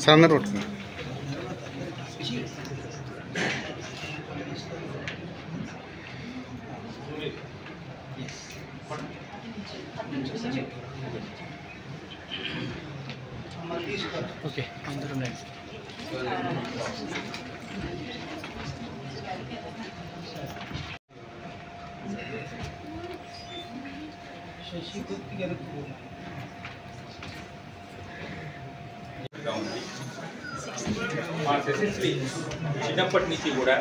सामने रोड में ओके अंदर नेक्स्ट शशि गुप्ती गाరు మా శశిశ్రీ చిన్నప్పటి నుంచి కూడా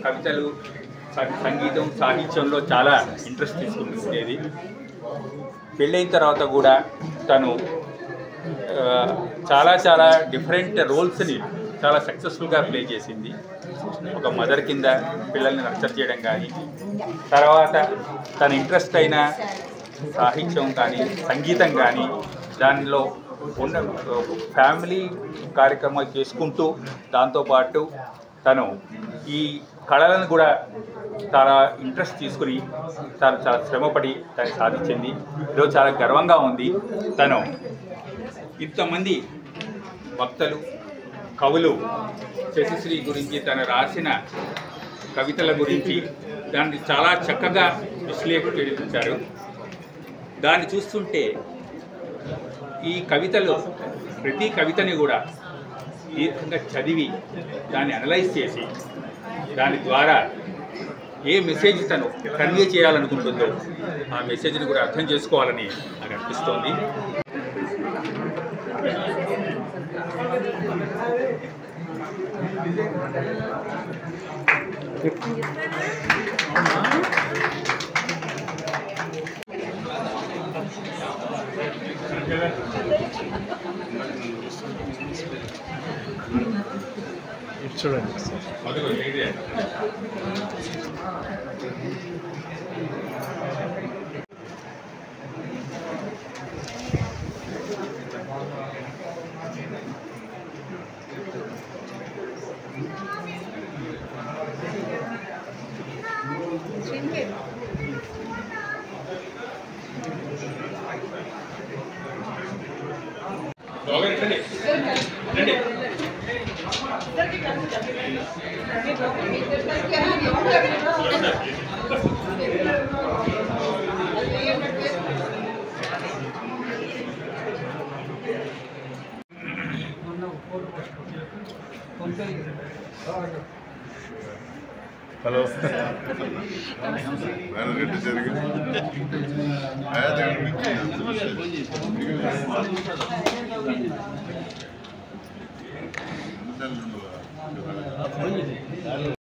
కవితలు సంగీతం సాహిత్యంలో చాలా ఇంట్రెస్ట్ తీసుకుంటుండేది. పెళ్ళైన తర్వాత కూడా తను చాలా డిఫరెంట్ రోల్స్ని చాలా సక్సెస్ఫుల్గా ప్లే చేసింది. ఒక మదర్ కింద పిల్లల్ని నర్చర్ చేయడం కానీ, తర్వాత తన ఇంట్రెస్ట్ అయిన సాహిత్యం కానీ సంగీతం కానీ దానిలో ఉన్న ఫ్యామిలీ కార్యక్రమాలు చేసుకుంటూ దాంతోపాటు తను ఈ కళలను కూడా చాలా ఇంట్రెస్ట్ తీసుకుని చాలా శ్రమపడి దాన్ని సాధించింది. ఈరోజు చాలా గర్వంగా ఉంది. తను ఇంతమంది వక్తలు కవులు శశిశ్రీ గురించి తను రాసిన కవితల గురించి దాన్ని చాలా చక్కగా విశ్లేషించారు. దాన్ని చూస్తుంటే ఈ కవితలు ప్రతి కవితని కూడా దీర్ఘంగా చదివి దాన్ని అనలైజ్ చేసి దాని ద్వారా ఏ మెసేజ్ తను కన్వే చేయాలనుకుంటుందో ఆ మెసేజ్ని కూడా అర్థం చేసుకోవాలని నాకు అనిపిస్తోంది. చూడండి హలో జరిగింది